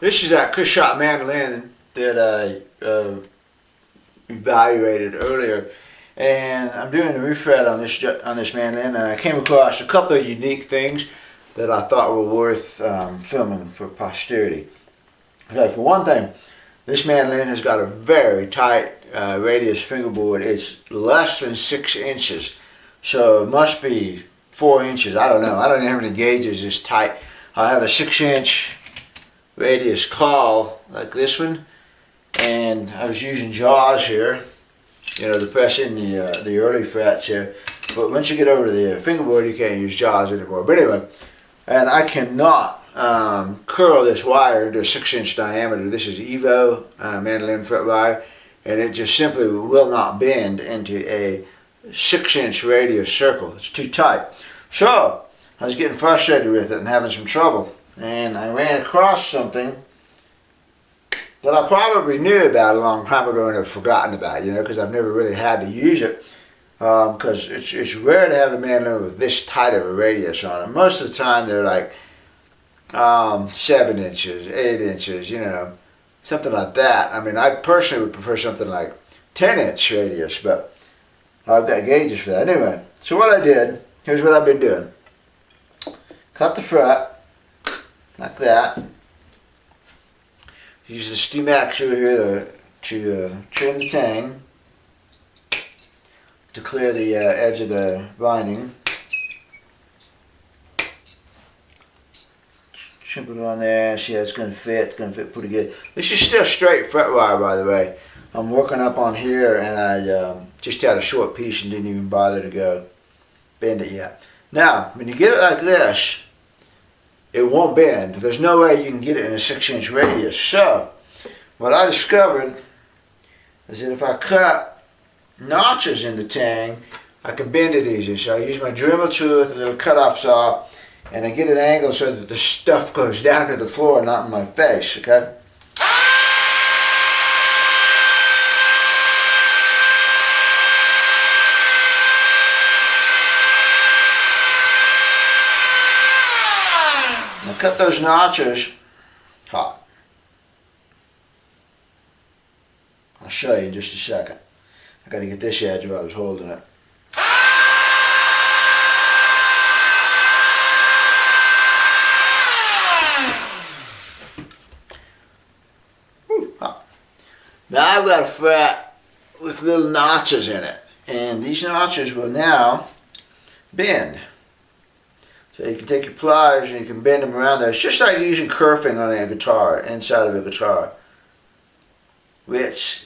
This is that shot mandolin that I evaluated earlier, and I'm doing a refret on this mandolin, and I came across a couple of unique things that I thought were worth filming for posterity. Okay, for one thing, this mandolin has got a very tight radius fingerboard. It's less than 6 inches, so it must be 4 inches. I don't know. I don't know how many gauges is tight. I have a 6-inch radius call like this one, and I was using jaws here, to press in the early frets here. But once you get over to the fingerboard, you can't use jaws anymore. But anyway, and I cannot curl this wire into a 6-inch diameter. This is Evo mandolin fret wire, and it just simply will not bend into a 6-inch radius circle. It's too tight. So I was getting frustrated with it and having some trouble, and I ran across something that I probably knew about a long time ago and have forgotten about, because I've never really had to use it, because it's rare to have a mandolin with this tight of a radius on it. Most of the time they're like 7 inches, 8 inches, something like that. I mean, I personally would prefer something like 10-inch radius, but I've got gauges for that. Anyway, so what I did, here's what I've been doing. Cut the fret, like that. Use the Steamax over here to trim the tang, to clear the edge of the binding. Trim it on there, see how it's going to fit. It's going to fit pretty good. This is still straight fret wire, by the way. I'm working up on here, and I just had a short piece and didn't even bother to go bend it yet. Now, when you get it like this, it won't bend. There's no way you can get it in a 6-inch radius. So, what I discovered is that if I cut notches in the tang, I can bend it easy. So I use my Dremel tool with a little cutoff saw, and I get an angle so that the stuff goes down to the floor, not in my face, okay? Now cut those notches hot. I'll show you in just a second. I got to get this edge where I was holding it. Now I've got a fret with little notches in it, and these notches will now bend. So you can take your pliers and you can bend them around there. It's just like using kerfing on a guitar, inside of a guitar. Which,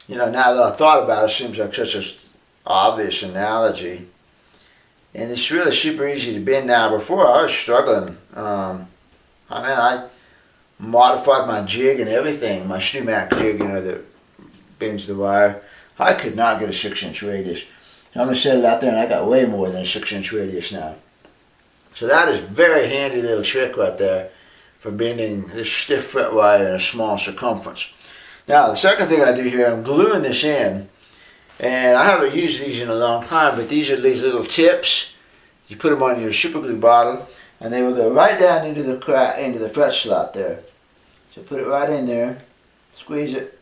now that I've thought about it, seems like such an obvious analogy. And it's really super easy to bend now. Before I was struggling. I modified my jig and everything. My Steamax jig, that bends the wire. I could not get a 6-inch radius. I'm going to set it out there, and I got way more than a 6-inch radius now. So that is a very handy little trick right there for bending this stiff fret wire in a small circumference. Now the second thing I do here, I'm gluing this in, and I haven't used these in a long time, but these are these little tips. You put them on your super glue bottle, and they will go right down into the crack, into the fret slot there. So put it right in there, squeeze it.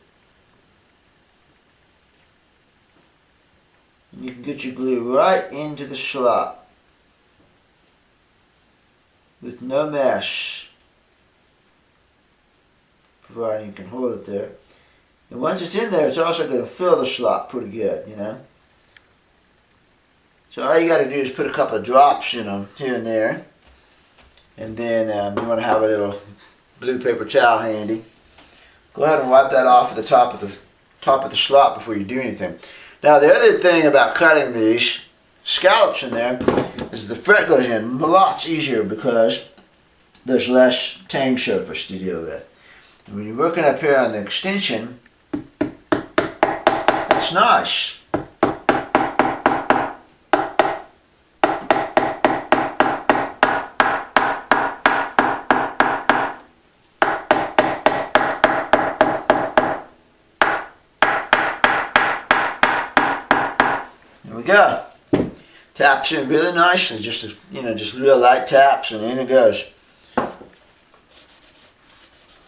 You can get your glue right into the slot with no mess, providing you can hold it there. And once it's in there, it's also going to fill the slot pretty good, So all you got to do is put a couple of drops, here and there. And then you want to have a little blue paper towel handy. Go ahead and wipe that off at the top of the slot before you do anything. Now the other thing about cutting these scallops in there is the fret goes in lots easier because there's less tang surface to deal with. And when you're working up here on the extension, it's nice. Go. Taps in really nicely, just real light taps, and in it goes.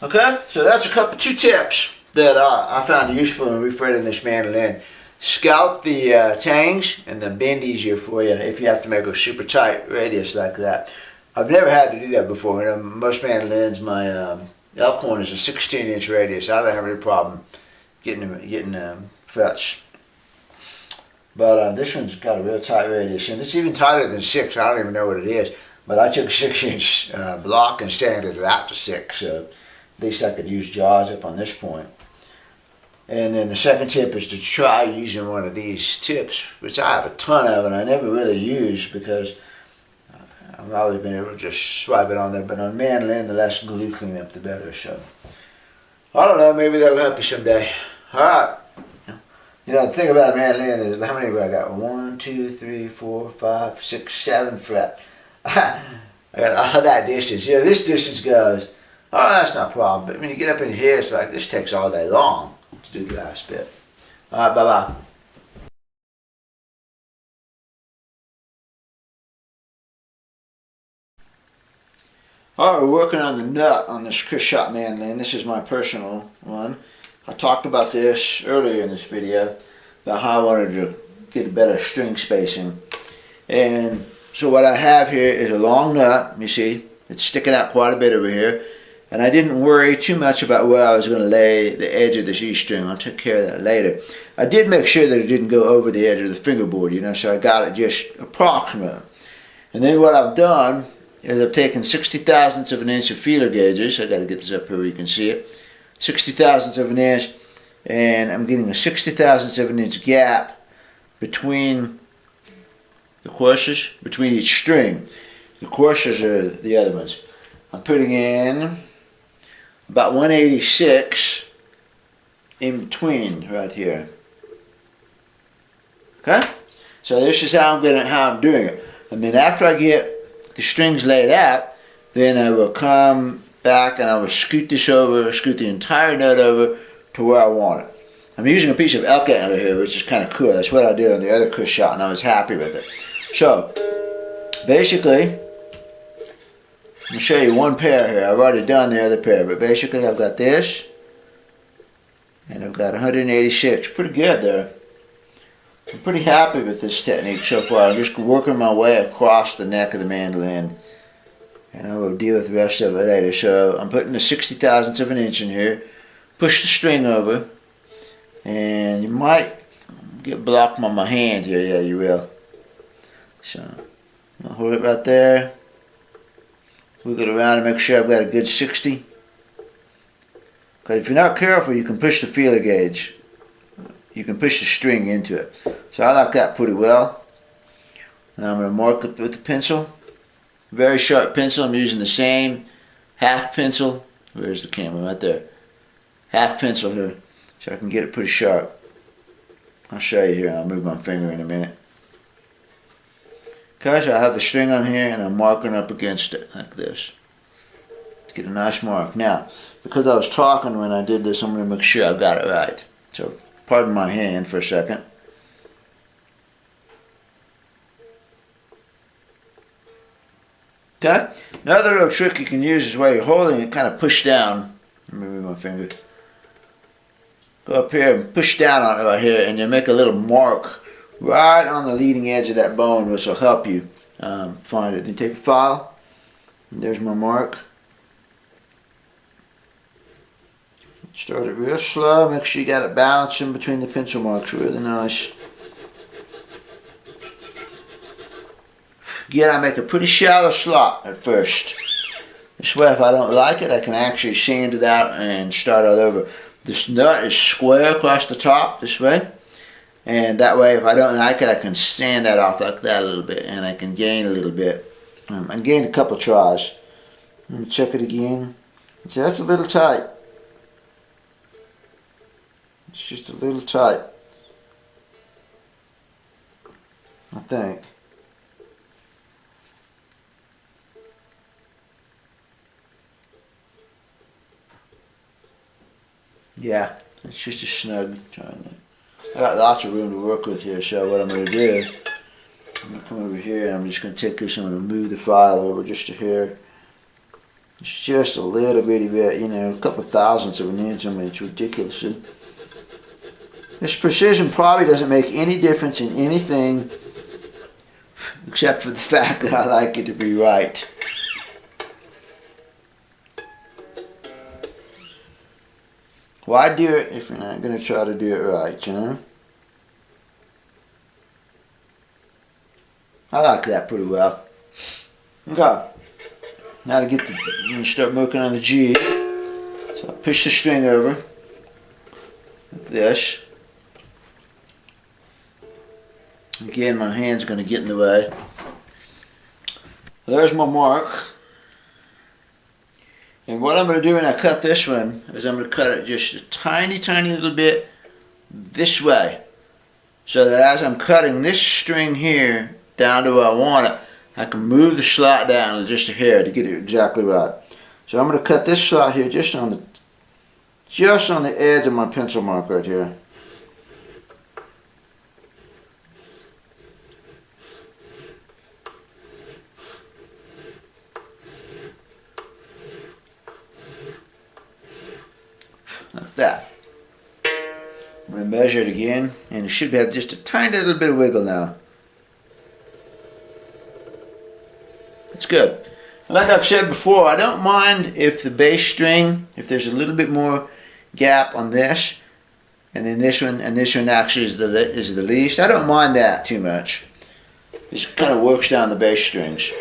Okay, so that's two tips that I found useful in refretting this mandolin. Scalp the tangs and then bend easier for you if you have to make a super tight radius like that. I've never had to do that before. You know, most mandolins, my Elkhorn is a 16-inch radius. I don't have any problem getting frets. But this one's got a real tight radius, and it's even tighter than 6. I don't even know what it is. But I took a 6-inch block and sanded it out to 6, so at least I could use jaws up on this point. And then the second tip is to try using one of these tips, which I have a ton of and I never really use because I've always been able to just swipe it on there. But on mandolin, the less glue cleanup, the better. So I don't know, maybe that'll help you someday. All right. You know, the thing about mandolin is how many have I got? 1, 2, 3, 4, 5, 6, 7 fret. I got all that distance. You know, this distance goes, oh, that's not a problem. But when you get up in here, it's like this takes all day long to do the last bit. All right, bye-bye. All right, we're working on the nut on this Chris shot mandolin. This is my personal one. I talked about this earlier in this video, about how I wanted to get a better string spacing. And so what I have here is a long nut, you see, it's sticking out quite a bit over here. And I didn't worry too much about where I was going to lay the edge of this E string. I'll take care of that later. I did make sure that it didn't go over the edge of the fingerboard, you know, so I got it just approximate. And then what I've done is I've taken 60 thousandths of an inch of feeler gauges. I got to get this up here where you can see it. 60 thousandths of an inch, and I'm getting a 60 thousandths of an inch gap between the courses, between each string. The courses are the other ones. I'm putting in about 186 in between right here. Okay? So this is how I'm doing it. And then after I get the strings laid out, then I will come back and I will scoot this over, scoot the entire nut over to where I want it. I'm using a piece of elk antler here, which is kind of cool. That's what I did on the other Chris shot, and I was happy with it. So, basically, I'm going to show you one pair here. I've already done the other pair, but basically I've got this, and I've got 186. Pretty good there. I'm pretty happy with this technique so far. I'm just working my way across the neck of the mandolin, and I will deal with the rest of it later. So I'm putting the 60 thousandths of an inch in here, push the string over, and you might get blocked by my hand here. Yeah, you will. So I'll hold it right there. Move it around and make sure I've got a good 60. Because if you're not careful, you can push the feeler gauge. You can push the string into it. So I like that pretty well. Now I'm going to mark it with the pencil. Very sharp pencil. I'm using the same half pencil. Where's the camera? Right there. Half pencil here. So I can get it pretty sharp. I'll show you here. I'll move my finger in a minute. Okay, so I have the string on here and I'm marking up against it like this to get a nice mark. Now, because I was talking when I did this, I'm going to make sure I got it right. So, pardon my hand for a second. Okay, another little trick you can use is while you're holding it, kind of push down. Let me move my finger. Go up here and push down on it right here, and then make a little mark right on the leading edge of that bone, which will help you find it. Then take a file, and there's my mark. Start it real slow, make sure you got it balanced in between the pencil marks, really nice. Again, I make a pretty shallow slot at first. This way, if I don't like it, I can actually sand it out and start all over. This nut is square across the top this way. And that way, if I don't like it, I can sand that off like that a little bit, and I can gain a little bit. I gained a couple tries. Let me check it again. See, that's a little tight. It's just a little tight, I think. Yeah, it's just a snug. I got lots of room to work with here, so what I'm going to do, I'm going to come over here and I'm just going to take this and I'm going to move the file over just to here. It's just a little bitty bit, you know, a couple of thousandths of an inch. I mean, it's ridiculous. This precision probably doesn't make any difference in anything except for the fact that I like it to be right. Why do it if you're not going to try to do it right, you know? I like that pretty well. Okay. Now to get the, I'm going to start working on the G. So I push the string over, like this. Again, my hand's going to get in the way. There's my mark. And what I'm going to do when I cut this one is I'm going to cut it just a tiny, tiny little bit this way. So that as I'm cutting this string here down to where I want it, I can move the slot down just a hair to get it exactly right. So I'm going to cut this slot here just on the edge of my pencil mark right here. Like that. I'm going to measure it again, and it should have just a tiny little bit of wiggle now. It's good. Like I've said before, I don't mind if the bass string, if there's a little bit more gap on this, and then this one actually is the least. I don't mind that too much. This kind of works down the bass strings.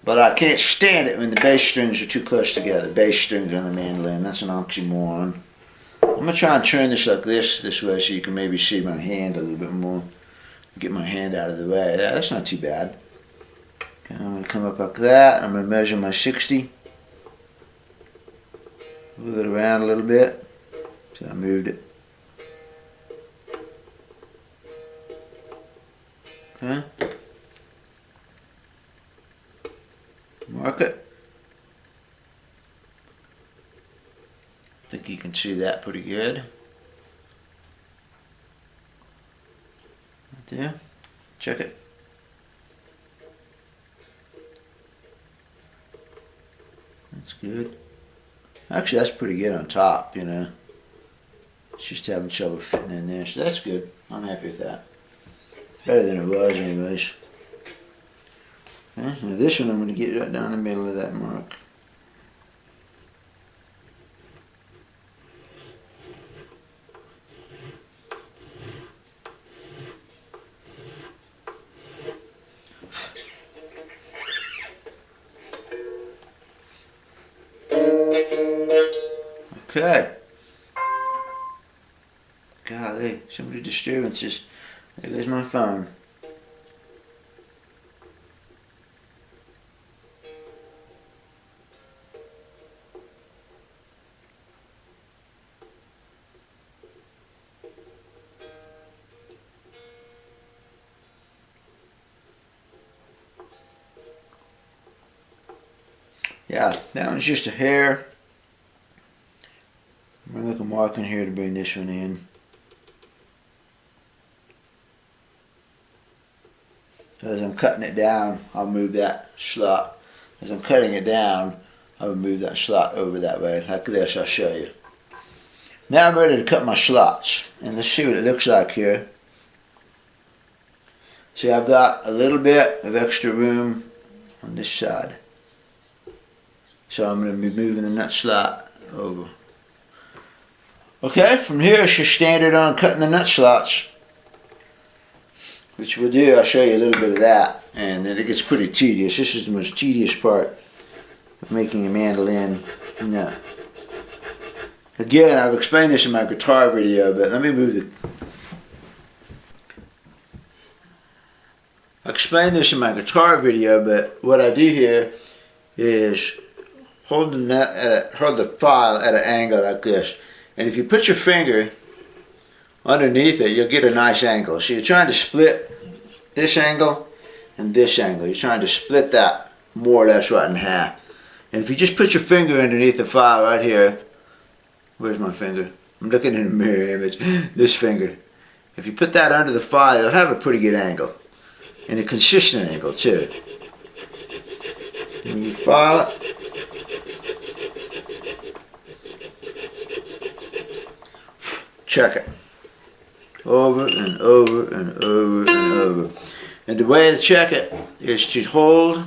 But I can't stand it when the bass strings are too close together. Bass strings on the mandolin, that's an oxymoron. I'm going to try and turn this like this way so you can maybe see my hand a little bit more. Get my hand out of the way. Yeah, that's not too bad. Okay, I'm going to come up like that. I'm going to measure my 60. Move it around a little bit. So I moved it. Okay. Mark it. I think you can see that pretty good. Right there. Check it. That's good. Actually, that's pretty good on top, you know. It's just having trouble fitting in there, so that's good. I'm happy with that. Better than it was anyways. Okay, now this one I'm going to get right down the middle of that mark. Okay. Golly, so many disturbances. There goes my phone. Yeah, that one's just a hair. I'm going to make a mark in here to bring this one in. As I'm cutting it down, I'll move that slot. As I'm cutting it down, I will move that slot over that way. Like this, I'll show you. Now I'm ready to cut my slots. And let's see what it looks like here. See, I've got a little bit of extra room on this side. So I'm going to be moving the nut slot over. Okay, from here it's just standard on cutting the nut slots. Which we'll do, I'll show you a little bit of that. And then it gets pretty tedious. This is the most tedious part of making a mandolin nut. Again, I've explained this in my guitar video, but let me move the... I explained this in my guitar video, but what I do here is hold the file at an angle like this. And if you put your finger underneath it, you'll get a nice angle. So you're trying to split this angle and this angle. You're trying to split that more or less right in half. And if you just put your finger underneath the file right here, where's my finger? I'm looking in a mirror image. This finger. If you put that under the file, you'll have a pretty good angle. And a consistent angle too. And you file it. Check it. Over and over and over and over. And the way to check it is to hold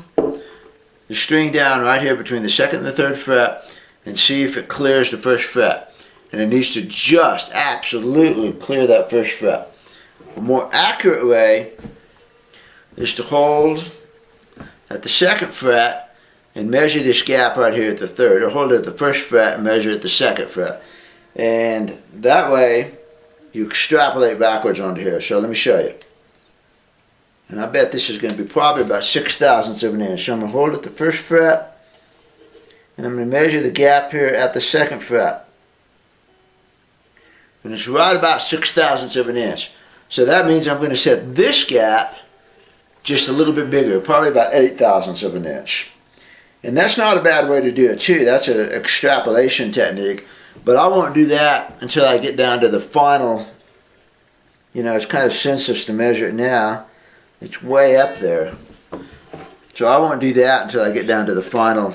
the string down right here between the 2nd and the 3rd fret and see if it clears the 1st fret. And it needs to just absolutely clear that 1st fret. A more accurate way is to hold at the 2nd fret and measure this gap right here at the 3rd, or hold it at the 1st fret and measure at the 2nd fret. And that way you extrapolate backwards onto here. So let me show you. And I bet this is going to be probably about 6/1000ths of an inch. So I'm going to hold it at the 1st fret and I'm going to measure the gap here at the 2nd fret. And it's right about 6/1000ths of an inch. So that means I'm going to set this gap just a little bit bigger, probably about 8/1000ths of an inch. And that's not a bad way to do it too. That's an extrapolation technique. But I won't do that until I get down to the final. You know, it's kind of senseless to measure it now. It's way up there. So I won't do that until I get down to the final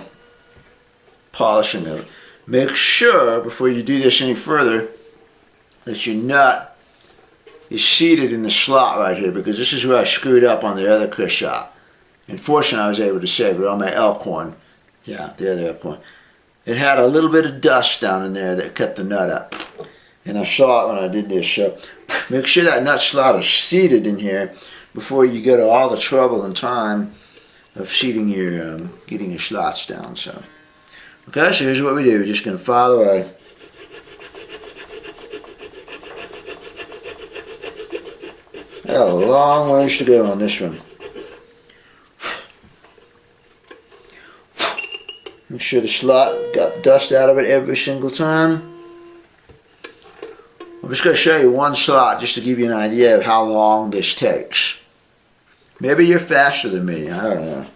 polishing of it. Make sure before you do this any further that your nut is seated in the slot right here, because this is where I screwed up on the other Chris shot. Unfortunately, I was able to save it on my Elkhorn. Yeah, the other Elkhorn. It had a little bit of dust down in there that kept the nut up. And I saw it when I did this. So make sure that nut slot is seated in here before you go to all the trouble and time of seating your, getting your slots down. So, okay, so here's what we do. We're just going to file away. Got a long ways to go on this one. Make sure the slot got dust out of it every single time. I'm just going to show you one slot just to give you an idea of how long this takes. Maybe you're faster than me, I don't know.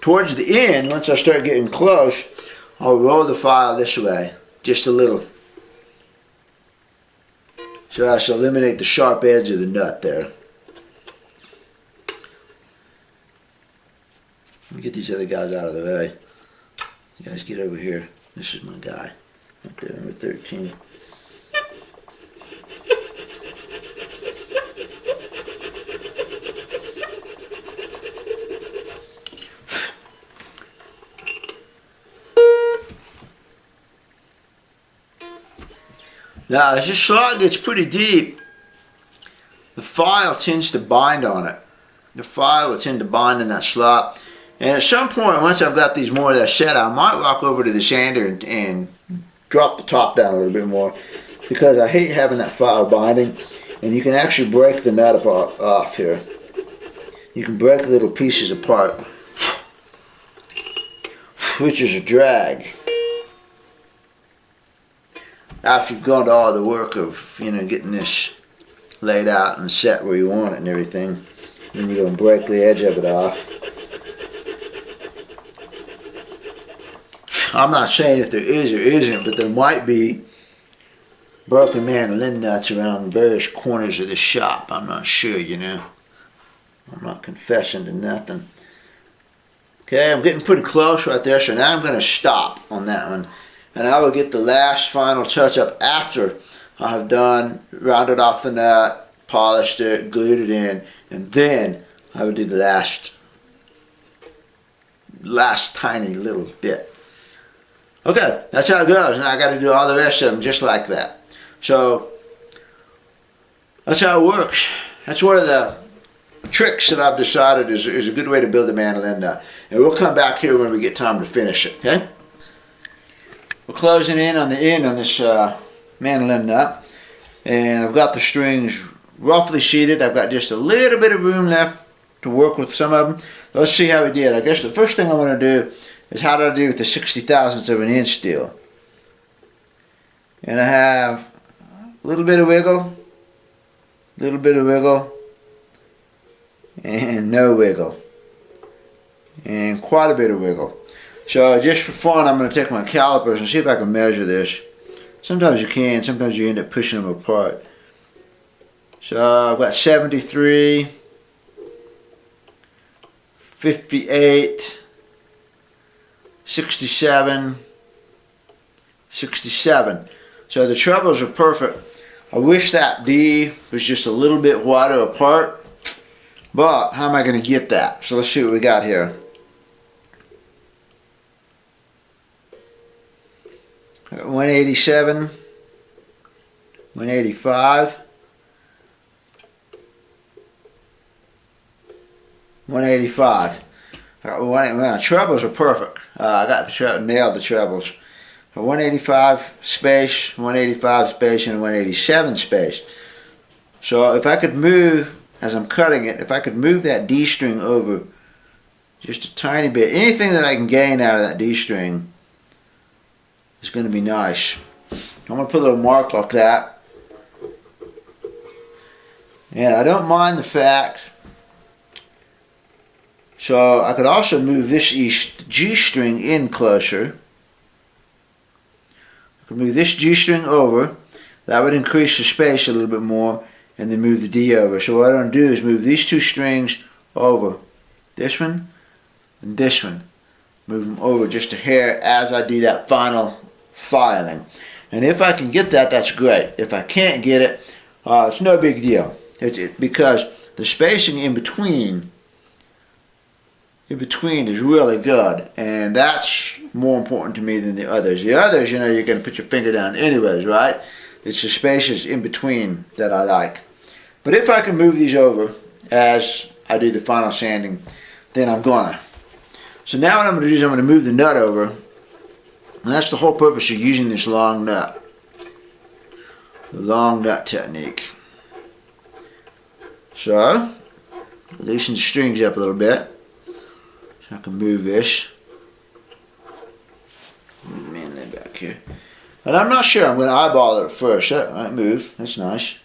Towards the end, once I start getting close, I'll roll the file this way, just a little. So as to eliminate the sharp edge of the nut there. Let me get these other guys out of the way. You guys get over here. This is my guy. Right there, number 13. Now, as this slot gets pretty deep, the file tends to bind on it. The file will tend to bind in that slot. And at some point, once I've got these more or less set, I might walk over to the sander and drop the top down a little bit more, because I hate having that file binding. And you can actually break the nut off here. You can break little pieces apart, which is a drag. After you've gone to all the work of, you know, getting this laid out and set where you want it and everything, then you're going to break the edge of it off. I'm not saying if there is or isn't, but there might be broken mandolin nuts around various corners of the shop. I'm not sure, you know. I'm not confessing to nothing. Okay, I'm getting pretty close right there, so now I'm going to stop on that one. And I will get the last final touch up after I have done, rounded off the nut, polished it, glued it in, and then I will do the last tiny little bit. Okay, that's how it goes. Now I got to do all the rest of them just like that. So that's how it works. That's one of the tricks that I've decided is a good way to build a mandolin nut. And we'll come back here when we get time to finish it. Okay. We're closing in on the end on this mandolin nut, and I've got the strings roughly seated. I've got just a little bit of room left to work with some of them. Let's see how we did. I guess the first thing I want to do is how do I do with the 60/1000ths of an inch deal. And I have a little bit of wiggle, and no wiggle, and quite a bit of wiggle. So just for fun, I'm going to take my calipers and see if I can measure this. Sometimes you can, sometimes you end up pushing them apart. So I've got 73, 58, 67, 67. So the trebles are perfect. I wish that D was just a little bit wider apart, but how am I going to get that? So let's see what we got here. I got 187, 185, 185. Well, trebles are perfect. I got the nailed the trebles. 185 space, 185 space, and 187 space. So if I could move, as I'm cutting it, if I could move that D string over just a tiny bit, anything that I can gain out of that D string is going to be nice. I'm going to put a little mark like that. And I don't mind the fact, so I could also move this G string in closer. I could move this G string over. That would increase the space a little bit more, and then move the D over. So what I'm going to do is move these two strings over. This one and this one. Move them over just a hair as I do that final filing. And if I can get that, that's great. If I can't get it, it's no big deal. Because the spacing in between is really good, and that's more important to me than the others. The others, you know, you're going to put your finger down anyways, right? It's the spaces in between that I like. But if I can move these over as I do the final sanding, then I'm gonna. So now what I'm going to do is I'm going to move the nut over, and that's the whole purpose of using this long nut. The long nut technique. So, loosen the strings up a little bit. So I can move this. Man, that back here. And I'm not sure. I'm going to eyeball it first. That might move. That's nice.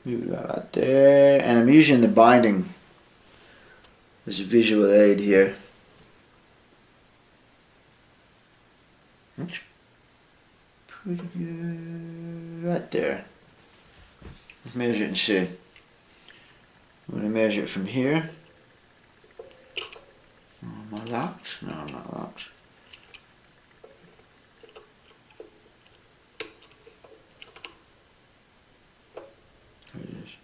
Move it right there. And I'm using the binding as a visual aid here. That's pretty good. Right there. Let's measure it and see. I'm going to measure it from here. Am I locked? No, I'm not locked. There it is.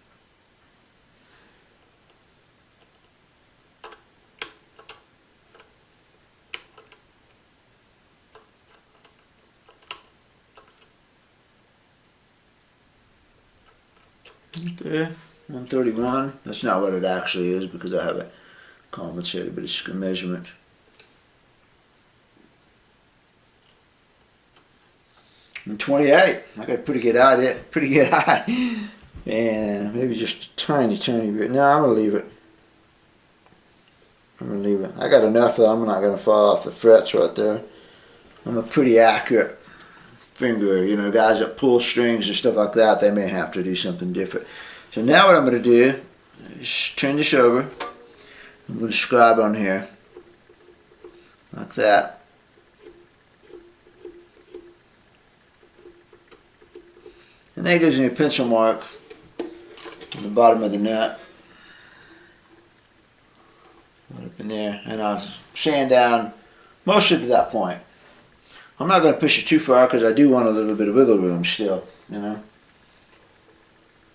There, 131. That's not what it actually is because I have it compensated, but it's a measurement. And 28. I got a pretty good eye. Pretty good eye. And maybe just a tiny bit. No, I'm gonna leave it. I'm gonna leave it. I got enough that I'm not gonna fall off the frets right there. I'm a pretty accurate finger. You know, guys that pull strings and stuff like that, they may have to do something different. So now what I'm gonna do is turn this over. I'm going to scribe on here, like that. And that gives me a pencil mark on the bottom of the nut. Right up in there. And I'll sand down mostly to that point. I'm not going to push it too far because I do want a little bit of wiggle room still, you know.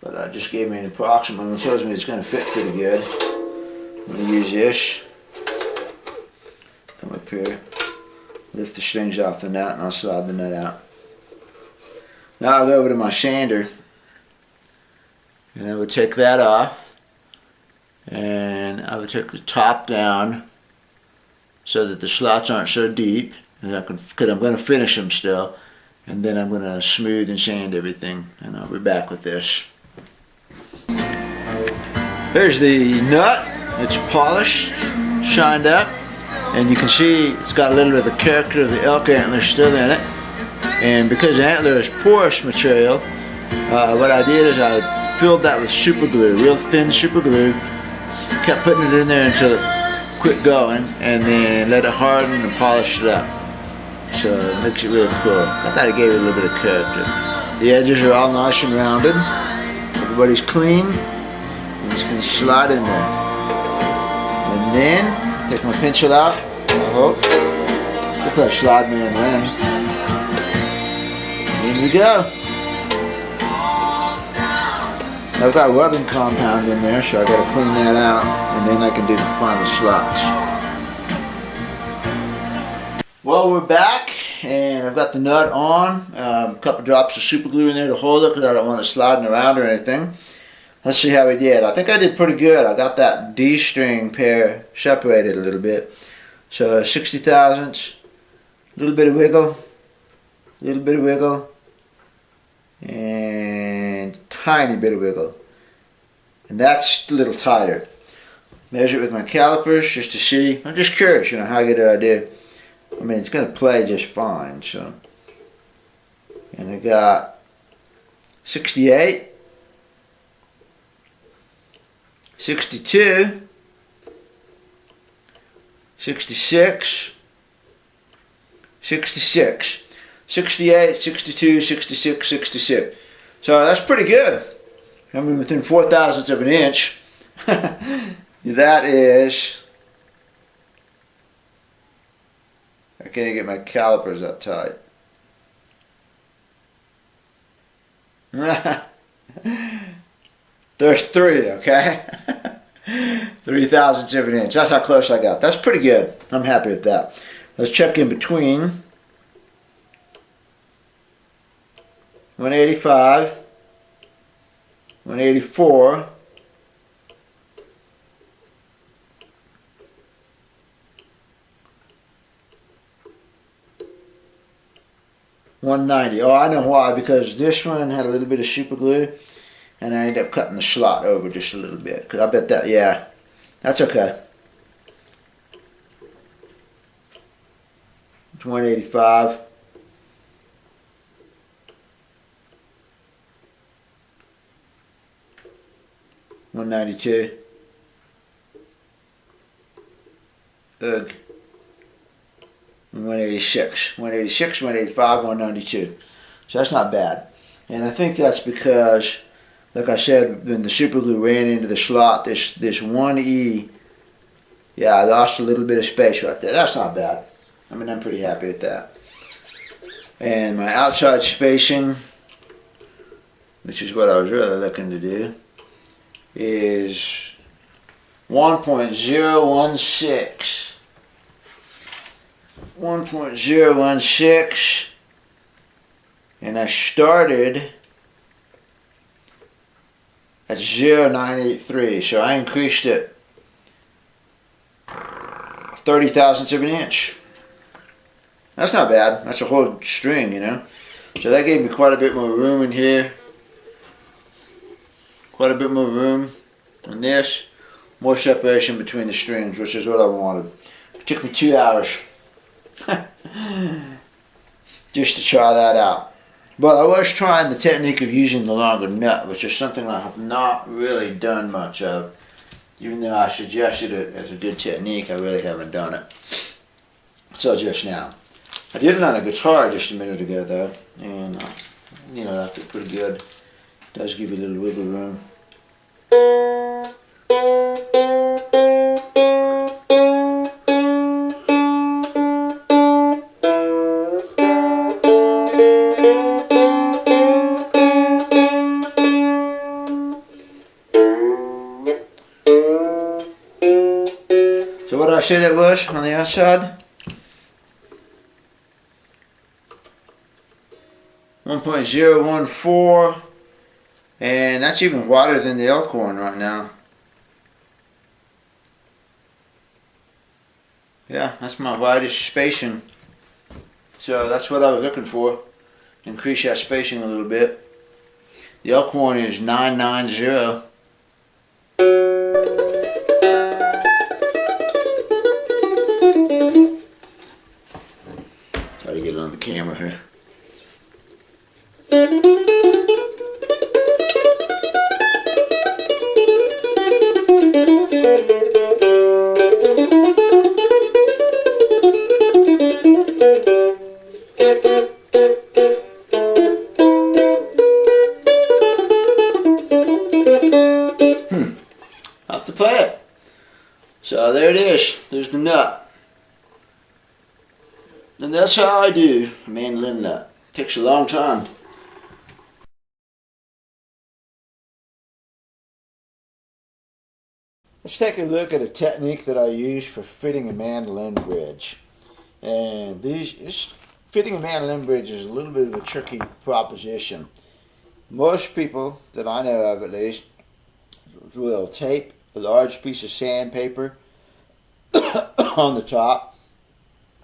But that just gave me an approximate and it shows me it's going to fit pretty good. I'm going to use this, come up here, lift the strings off the nut, and I'll slide the nut out. Now I'll go over to my sander, and I would take that off, and I would take the top down so that the slots aren't so deep, because I'm going to finish them still, and then I'm going to smooth and sand everything, and I'll be back with this. There's the nut. It's polished, shined up, and you can see it's got a little bit of the character of the elk antler still in it. And because the antler is porous material, what I did is I filled that with super glue, real thin super glue, kept putting it in there until it quit going, and then let it harden and polish it up. So it makes it really cool. I thought it gave it a little bit of character. The edges are all nice and rounded. everybody's clean. I'm just going to slide in there. And then, take my pencil out, I hope. Look like slide me in there. In we go. I've got rubbing compound in there, so I got to clean that out, and then I can do the final slots. Well, we're back, and I've got the nut on. A couple drops of super glue in there to hold it, because I don't want it sliding around or anything. Let's see how we did. I think I did pretty good. I got that D string pair separated a little bit. So 60 thousandths, a little bit of wiggle, a little bit of wiggle, and tiny bit of wiggle. And that's a little tighter. Measure it with my calipers just to see. I'm just curious, how good did I do? I mean, it's going to play just fine, so. And I got 68, 62, 66, 66, 68, 62, 66, 66. So that's pretty good. I mean, within 4 thousandths of an inch. That is... I can't even get my calipers that tight. There's 3, okay? 3 thousandths of an inch. That's how close I got. That's pretty good. I'm happy with that. Let's check in between. 185, 184, 190. Oh, I know why. Because this one had a little bit of super glue, and I ended up cutting the slot over just a little bit. Because I bet that, yeah, that's okay. It's 185. 192. Ugh. 186. 186, 185, 192. So that's not bad. And I think that's because, like I said, when the super glue ran into the slot, this 1E, yeah, I lost a little bit of space right there. That's not bad. I mean, I'm pretty happy with that. And my outside spacing, which is what I was really looking to do, is 1.016. 1.016, and I started at 0.983, so I increased it 30 thousandths of an inch. That's not bad. That's a whole string, So that gave me quite a bit more room in here. Quite a bit more room in this. More separation between the strings, which is what I wanted. It took me 2 hours. Just to try that out. But I was trying the technique of using the longer nut, which is something I have not really done much of. Even though I suggested it as a good technique, I really haven't done it. So just now. I did it on a guitar just a minute ago though, and that did pretty good. It does give you a little wiggle room. So what did I say that was on the outside? 1.014, and that's even wider than the Elkhorn right now. Yeah, that's my widest spacing. So that's what I was looking for. Increase that spacing a little bit. The Elkhorn is 990. Try to get it on the camera here. to play it. So there it is. There's the nut. And that's how I do a mandolin nut. Takes a long time. Let's take a look at a technique that I use for fitting a mandolin bridge. And fitting a mandolin bridge is a little bit of a tricky proposition. Most people that I know of, at least, will tape a large piece of sandpaper on the top,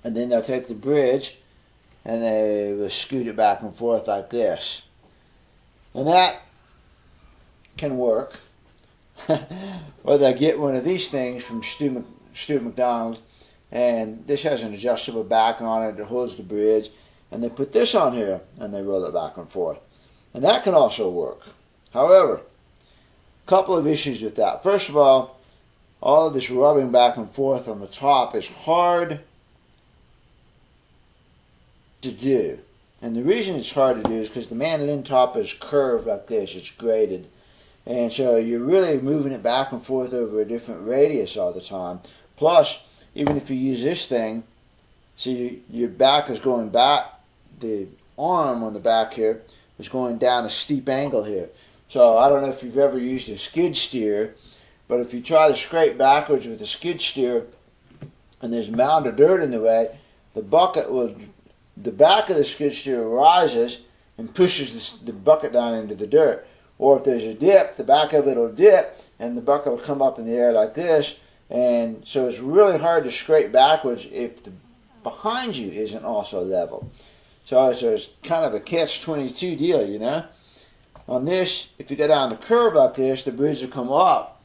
and then they'll take the bridge and they will scoot it back and forth like this. And that can work. Or they'll get one of these things from Stuart McDonald, and this has an adjustable back on it that holds the bridge, and they put this on here and they roll it back and forth. And that can also work. However, a couple of issues with that. First of all of this rubbing back and forth on the top is hard to do. And the reason it's hard to do is because the mandolin top is curved like this. It's graded. And so you're really moving it back and forth over a different radius all the time. Plus, even if you use this thing, see, your back is going back, the arm on the back here is going down a steep angle here. So I don't know if you've ever used a skid steer, but if you try to scrape backwards with a skid steer and there's a mound of dirt in the way, the back of the skid steer rises and pushes the bucket down into the dirt. Or if there's a dip, the back of it will dip and the bucket will come up in the air like this. And so it's really hard to scrape backwards if the behind you isn't also level. So it's kind of a catch-22 deal, you know. On this, if you go down the curve like this, the bridge will come up.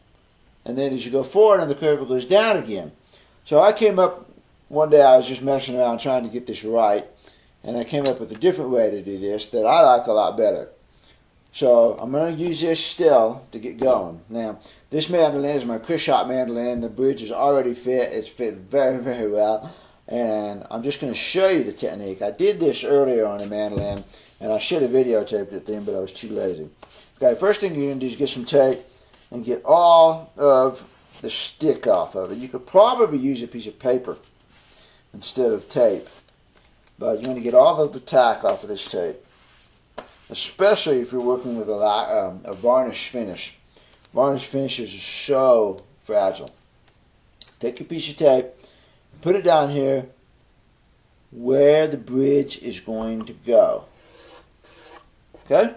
And then as you go forward on the curve, it goes down again. So I came up, one day I was just messing around trying to get this right. And I came up with a different way to do this that I like a lot better. So I'm going to use this still to get going. Now, this mandolin is my Chris shot mandolin. The bridge is already fit. It's fit very, very well. And I'm just going to show you the technique. I did this earlier on a mandolin, and I should have videotaped it then, but I was too lazy. Okay, first thing you're going to do is get some tape and get all of the stick off of it. You could probably use a piece of paper instead of tape, but you want to get all of the tack off of this tape, especially if you're working with a varnish finish. Varnish finishes are so fragile. Take your piece of tape, put it down here where the bridge is going to go. Okay?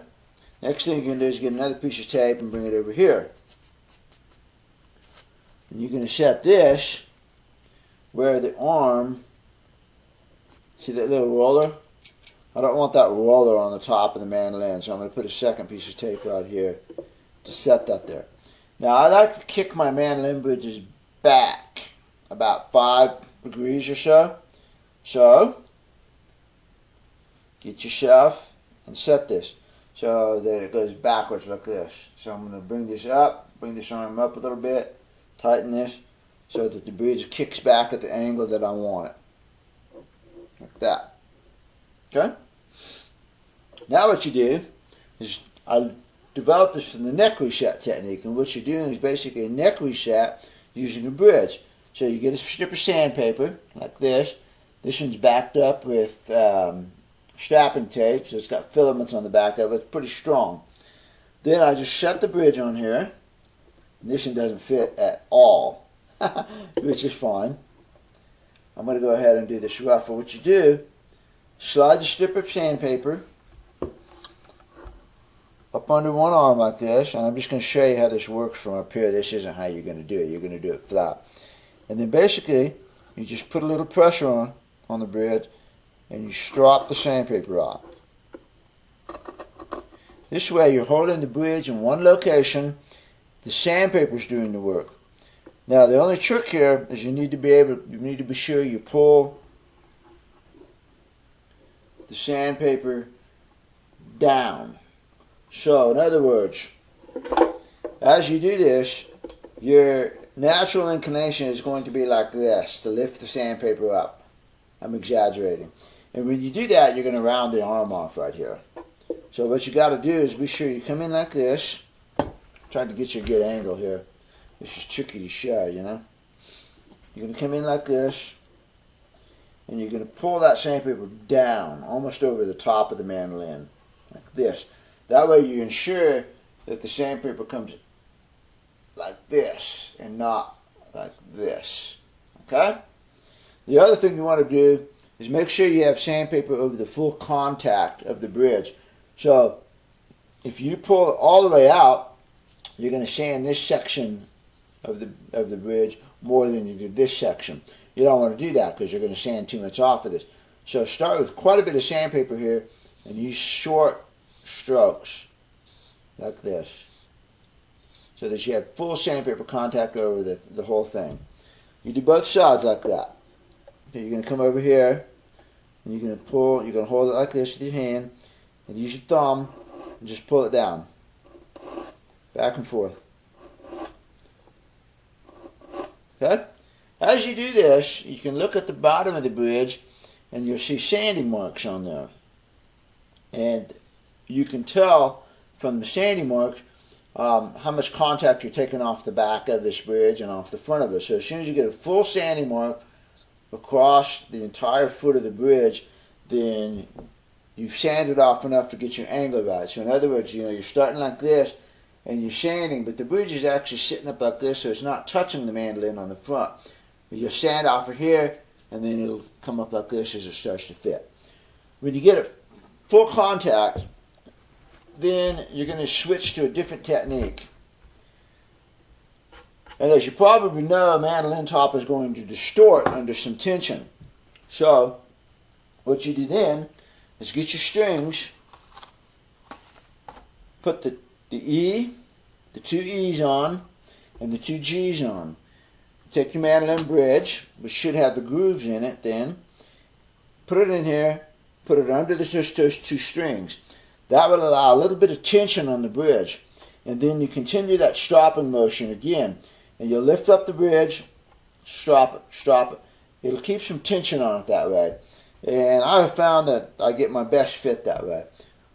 Next thing you're going to do is get another piece of tape and bring it over here. And you're going to set this where the arm, see that little roller? I don't want that roller on the top of the mandolin, so I'm going to put a second piece of tape right here to set that there. Now I like to kick my mandolin bridges back about 5 degrees or so. So get yourself and set this so that it goes backwards like this. So I'm going to bring this up, bring this arm up a little bit, tighten this so that the bridge kicks back at the angle that I want it. Like that. Okay? Now what you do is I developed this from the neck reset technique, and what you're doing is basically a neck reset using a bridge. So you get a strip of sandpaper like this. This one's backed up with strapping tape, so it's got filaments on the back of it. It's pretty strong. Then I just set the bridge on here. And this one doesn't fit at all, which is fine. I'm going to go ahead and do this ruffle. What you do, slide the strip of sandpaper up under one arm like this, and I'm just going to show you how this works from up here. This isn't how you're going to do it. You're going to do it flat. And then basically, you just put a little pressure on the bridge, and you strop the sandpaper off. This way, you're holding the bridge in one location. The sandpaper's doing the work. Now, the only trick here is you need to be sure you pull the sandpaper down. So, in other words, as you do this, your natural inclination is going to be like this, to lift the sandpaper up. I'm exaggerating. And when you do that, you're going to round the arm off right here. So what you got to do is be sure you come in like this. Trying to get you a good angle here. This is tricky to show, you know. You're going to come in like this, and you're going to pull that sandpaper down, almost over the top of the mandolin, like this. That way you ensure that the sandpaper comes like this, and not like this, okay? The other thing you want to do is make sure you have sandpaper over the full contact of the bridge. So if you pull it all the way out, you're going to sand this section of the bridge more than you did this section. You don't want to do that because you're going to sand too much off of this. So start with quite a bit of sandpaper here and use short strokes like this, so that you have full sandpaper contact over the whole thing. You do both sides like that. Okay, you're going to come over here, and you're going to pull, you're going to hold it like this with your hand, and use your thumb, and just pull it down. Back and forth. Okay? As you do this, you can look at the bottom of the bridge, and you'll see sanding marks on there. And you can tell from the sanding marks how much contact you're taking off the back of this bridge and off the front of it. So as soon as you get a full sanding mark across the entire foot of the bridge, then you've sanded off enough to get your angle right. So in other words, you're starting like this and you're sanding, but the bridge is actually sitting up like this, so it's not touching the mandolin on the front. You'll sand off of here, and then it'll come up like this as it starts to fit. When you get it full contact, then you're going to switch to a different technique. And as you probably know, a mandolin top is going to distort under some tension. So what you do then is get your strings, put the E, the two E's on, and the two G's on. Take your mandolin bridge, which should have the grooves in it then, put it in here, put it under those two strings. That will allow a little bit of tension on the bridge. And then you continue that stropping motion again. And you'll lift up the bridge, strop it. It'll keep some tension on it that way. And I have found that I get my best fit that way.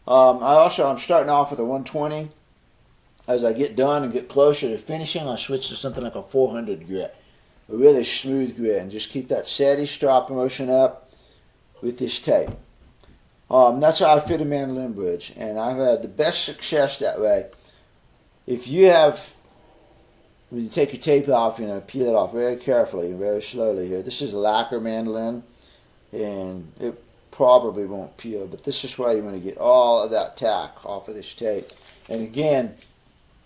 I'm starting off with a 120. As I get done and get closer to finishing, I'll switch to something like a 400 grit. A really smooth grit. And just keep that steady strop motion up with this tape. That's how I fit a mandolin bridge, and I've had the best success that way. If you have, when you take your tape off, peel it off very carefully and very slowly here. This is a lacquer mandolin, and it probably won't peel, but this is why you want to get all of that tack off of this tape. And again,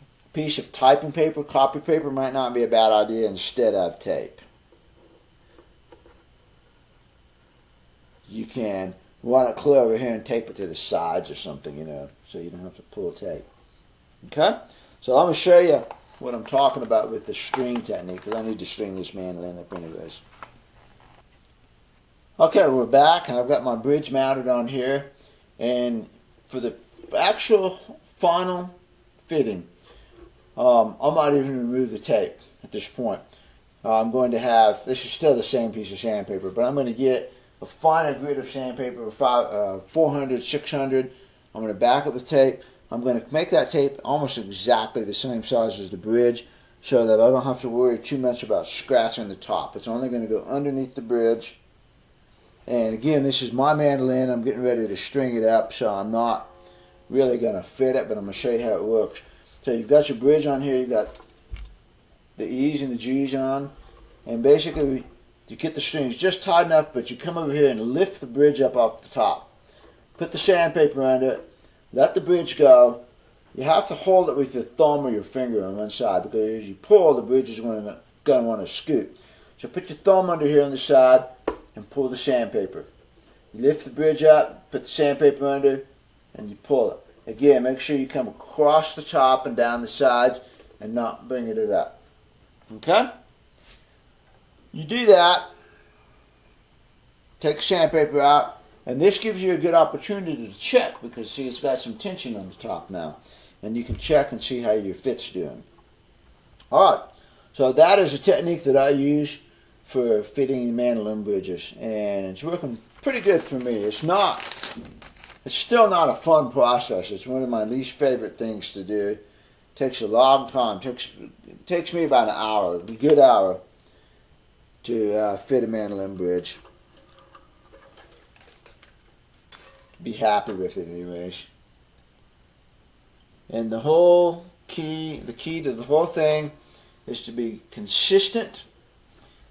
a piece of typing paper, copy paper might not be a bad idea instead of tape. You can run it clear over here and tape it to the sides or something, so you don't have to pull tape. Okay? So I'm going to show you what I'm talking about with the string technique, because I need to string this mandolin up anyways. Okay, we're back, and I've got my bridge mounted on here. And for the actual final fitting, I might even remove the tape at this point. I'm going to have, this is still the same piece of sandpaper, but I'm going to get a finer grit of sandpaper, 400, 600. I'm going to back it with tape. I'm going to make that tape almost exactly the same size as the bridge so that I don't have to worry too much about scratching the top. It's only going to go underneath the bridge. And again, this is my mandolin. I'm getting ready to string it up, so I'm not really going to fit it, but I'm going to show you how it works. So you've got your bridge on here. You've got the E's and the G's on. And basically, you get the strings just tight enough, but you come over here and lift the bridge up off the top. Put the sandpaper under it. Let the bridge go. You have to hold it with your thumb or your finger on one side, because as you pull, the bridge is going to want to scoot. So put your thumb under here on the side and pull the sandpaper. You lift the bridge up, put the sandpaper under, and you pull it. Again, make sure you come across the top and down the sides and not bringing it up. Okay? You do that, take the sandpaper out, and this gives you a good opportunity to check, because see, it's got some tension on the top now. And you can check and see how your fit's doing. Alright, so that is a technique that I use for fitting mandolin bridges, and it's working pretty good for me. It's still not a fun process. It's one of my least favorite things to do, Takes a long time. Takes me about an hour, a good hour, to fit a mandolin bridge. Be happy with it anyways. And the key to the whole thing is to be consistent.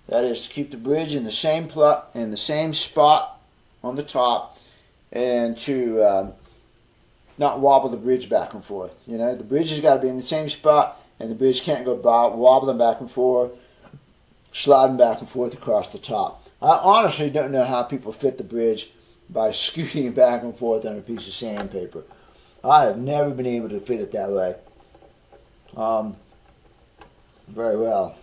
That is to keep the bridge in the same spot on the top, and to not wobble the bridge back and forth. You know, the bridge has got to be in the same spot, and the bridge can't go wobbling back and forth, sliding back and forth across the top. I honestly don't know how people fit the bridge by scooting it back and forth on a piece of sandpaper. I have never been able to fit it that way. Very well.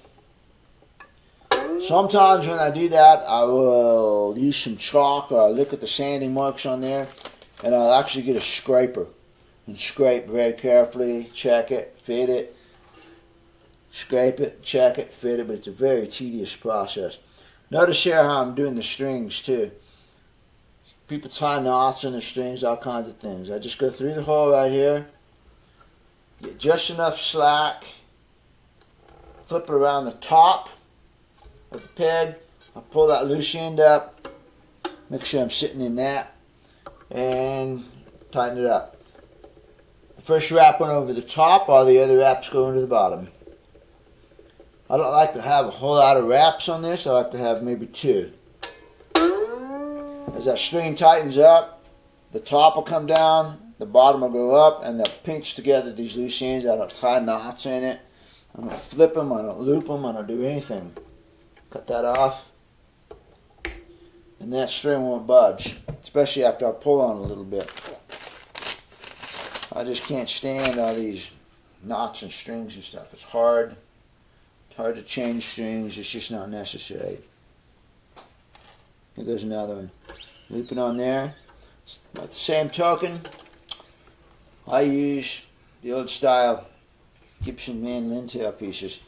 Sometimes when I do that, I will use some chalk, or I'll look at the sanding marks on there, and I'll actually get a scraper and scrape very carefully, check it, fit it, scrape it, check it, fit it, but it's a very tedious process. Notice here how I'm doing the strings too. People tie knots in the strings, all kinds of things. I just go through the hole right here, get just enough slack, flip it around the top of the peg, I pull that loose end up, make sure I'm sitting in that, and tighten it up. The first wrap went over the top, all the other wraps go into the bottom. I don't like to have a whole lot of wraps on this, I like to have maybe 2. As that string tightens up, the top will come down, the bottom will go up, and they'll pinch together these loose ends. I don't tie knots in it. I don't flip them, I don't loop them, I don't do anything. Cut that off, and that string won't budge, especially after I pull on it a little bit. I just can't stand all these knots and strings and stuff. It's hard. It's hard to change strings. It's just not necessary. Here goes another one. Loop it on there. About the same token, I use the old style Gibson mandolin tail pieces.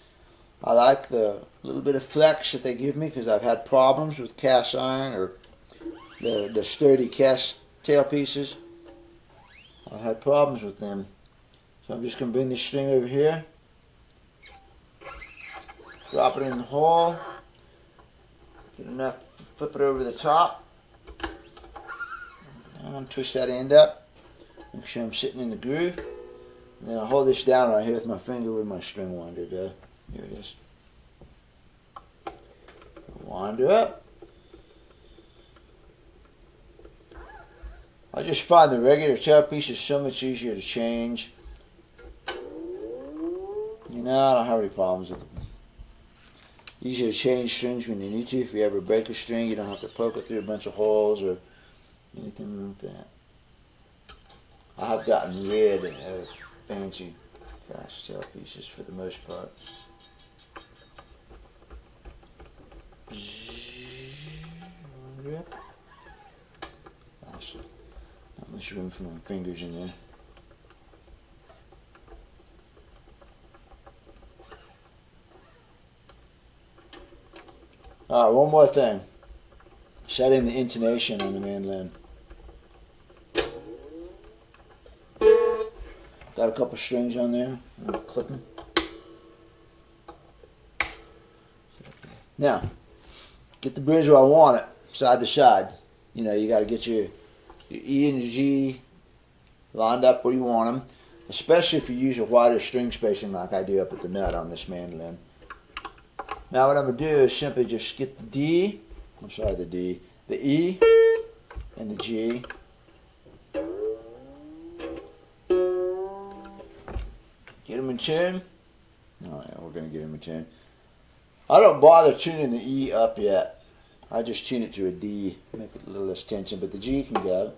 I like the little bit of flex that they give me because I've had problems with cast iron or the sturdy cast tail pieces. I've had problems with them. So I'm just going to bring this string over here, drop it in the hole, get enough, flip it over the top, and twist that end up, make sure I'm sitting in the groove, and then I'll hold this down right here with my finger where my string winder go. Here it is. Winder up. I just find the regular tail pieces so much easier to change. You know, I don't have any problems with them. Easy to change strings when you need to. If you ever break a string, you don't have to poke it through a bunch of holes or anything like that. I have gotten rid of fancy fast tail pieces for the most part. Not much room for my fingers in there. Alright, one more thing. Setting the intonation on the mandolin. Got a couple strings on there. I'm going to clip them. Now, get the bridge where I want it, side to side. You know, you got to get your E and your G lined up where you want them, especially if you use a wider string spacing like I do up at the nut on this mandolin. Now what I'm going to do is simply just get the D, the E, and the G. Get them in tune. Oh yeah, we're going to get them in tune. I don't bother tuning the E up yet. I just tune it to a D, make it a little less tension, but the G can go.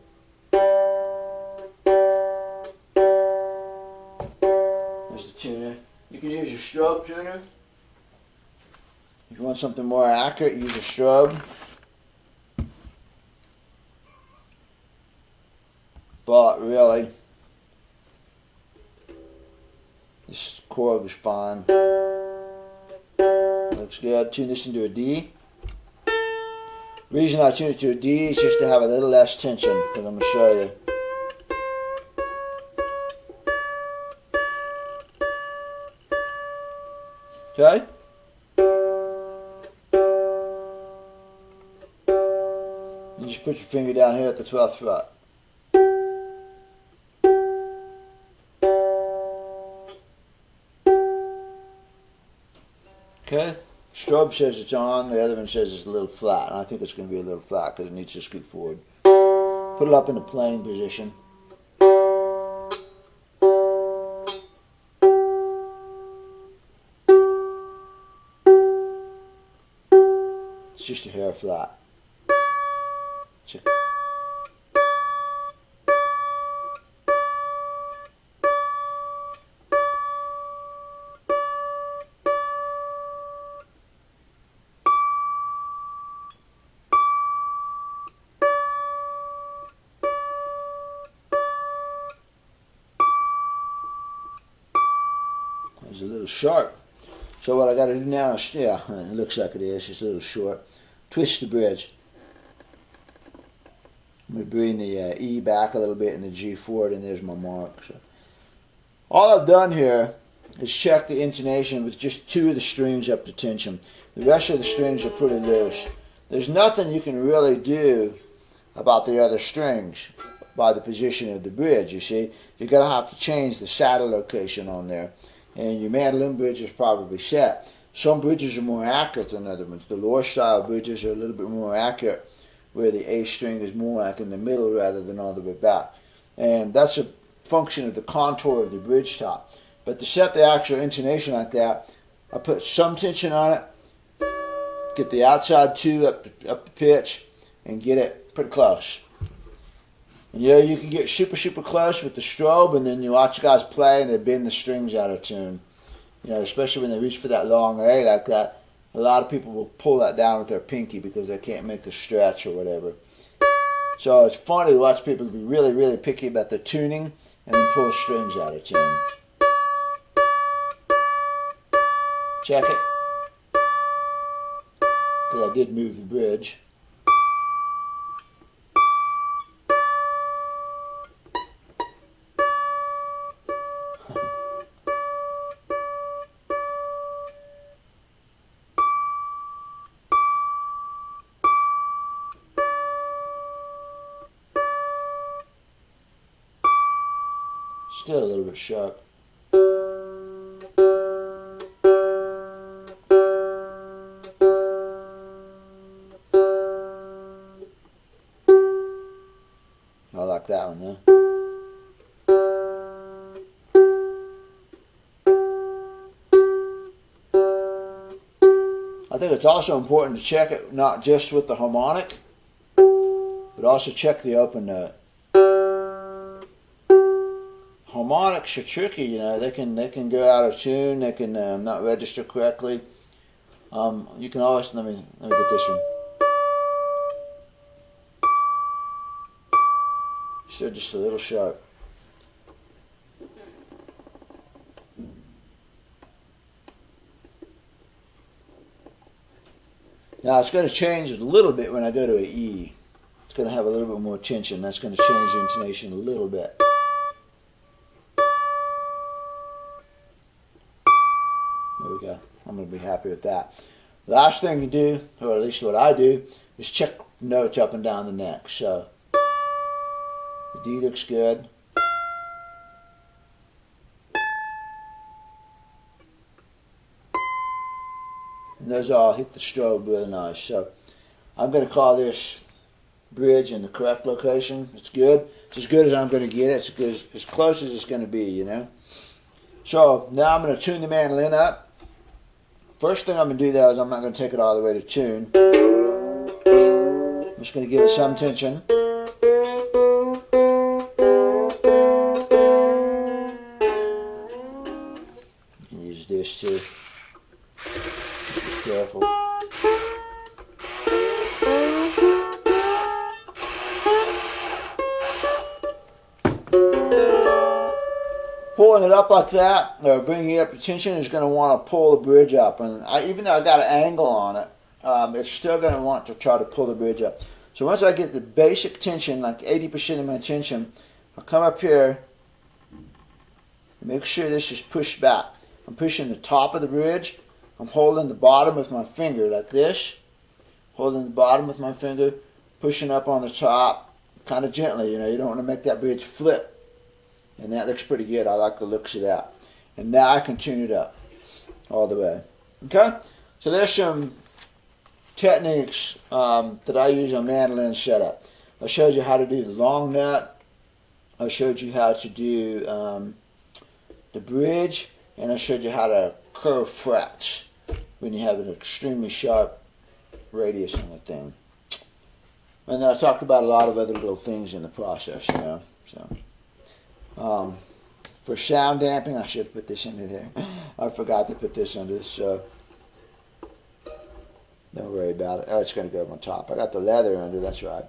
There's the tuner. You can use your strobe tuner. If you want something more accurate, use a strobe. But really, this chord was fine. Looks good. Tune this into a D. The reason I tune it to a D is just to have a little less tension, because I'm going to show you. Okay? You just put your finger down here at the 12th fret. Okay? Strobe says it's on, the other one says it's a little flat, and I think it's going to be a little flat because it needs to scoot forward. Put it up in the playing position. It's just a hair flat. Check. It's a little sharp. So what I got to do now is, yeah, it looks like it is. It's a little short. Twist the bridge. I'm going to bring the E back a little bit and the G forward, and there's my mark. So all I've done here is check the intonation with just 2 of the strings up to tension. The rest of the strings are pretty loose. There's nothing you can really do about the other strings by the position of the bridge, you see. You're going to have to change the saddle location on there. And your mandolin bridge is probably set. Some bridges are more accurate than other ones. The lower style bridges are a little bit more accurate, where the A string is more like in the middle rather than all the way back. And that's a function of the contour of the bridge top. But to set the actual intonation like that, I put some tension on it, get the outside 2 up the pitch, and get it pretty close. And yeah, you can get super close with the strobe, and then you watch guys play and they bend the strings out of tune. You know, especially when they reach for that long A like that, a lot of people will pull that down with their pinky because they can't make the stretch or whatever. So it's funny to watch people be really picky about the tuning and then pull strings out of tune. Check it. Because I did move the bridge. Still a little bit sharp. I like that one though. I think it's also important to check it not just with the harmonic, but also check the open note. Harmonics are tricky, you know. They can go out of tune. They can not register correctly. You can always let me get this one. So just a little sharp. Now it's going to change a little bit when I go to an E. It's going to have a little bit more tension. That's going to change the intonation a little bit. There we go. I'm going to be happy with that. The last thing you do, or at least what I do, is check notes up and down the neck. So the D looks good. And those all hit the strobe really nice. So I'm going to call this bridge in the correct location. It's good. It's as good as I'm going to get it. It's as close as it's going to be, you know. So now I'm going to tune the mandolin up. First thing I'm going to do though is I'm not going to take it all the way to tune. I'm just going to give it some tension. You can use this too. Be careful. Pulling it up like that, or bringing it up to tension, is going to want to pull the bridge up. And even though I got an angle on it, it's still going to want to try to pull the bridge up. So once I get the basic tension, like 80% of my tension, I'll come up here and make sure this is pushed back. I'm pushing the top of the bridge I'm holding the bottom with my finger like this. Holding the bottom with my finger, pushing up on the top, kind of gently, you know, you don't want to make that bridge flip. And that looks pretty good. I like the looks of that. And now I can tune it up all the way. Okay? So there's some techniques that I use on mandolin setup. I showed you how to do the long nut. I showed you how to do the bridge. And I showed you how to curve frets when you have an extremely sharp radius on the thing. And then I talked about a lot of other little things in the process, you know. So, for sound damping, I should put this into there. I forgot to put this under this, so don't worry about it. Oh, it's going to go on top. I got the leather under, that's right.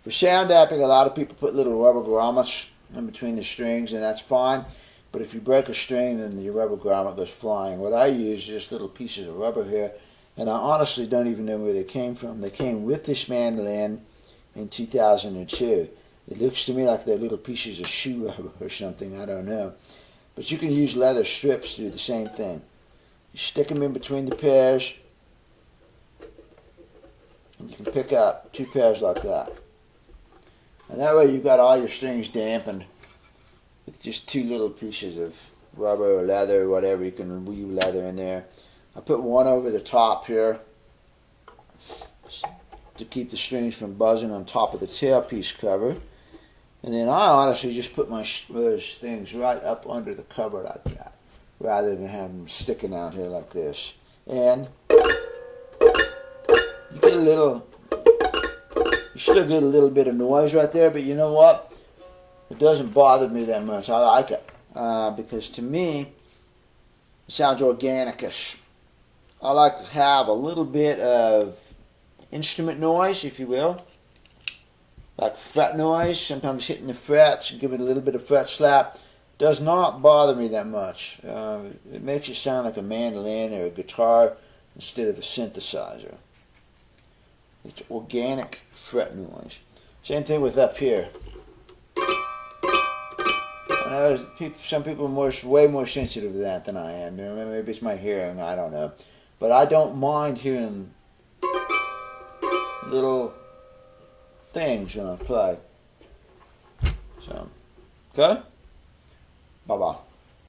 For sound damping, a lot of people put little rubber grommets in between the strings, and that's fine. But if you break a string, then your rubber grommet goes flying. What I use is just little pieces of rubber here, and I honestly don't even know where they came from. They came with this mandolin in 2002. It looks to me like they're little pieces of shoe rubber or something, I don't know. But you can use leather strips to do the same thing. You stick them in between the pairs, and you can pick up 2 pairs like that. And that way you've got all your strings dampened with just 2 little pieces of rubber or leather or whatever. You can weave leather in there. I put one over the top here to keep the strings from buzzing on top of the tailpiece cover. And then I honestly just put those things right up under the cover like that, rather than have them sticking out here like this. And you get a little, you still get a little bit of noise right there, but you know what? It doesn't bother me that much. I like it because to me, it sounds organic-ish. I like to have a little bit of instrument noise, if you will, like fret noise, sometimes hitting the frets and give it a little bit of fret slap. Does not bother me that much. It makes it sound like a mandolin or a guitar instead of a synthesizer. It's organic fret noise. Same thing with up here. Some people are way more sensitive to that than I am. You know, maybe it's my hearing, I don't know. But I don't mind hearing little things when I play. So, okay? Bye-bye.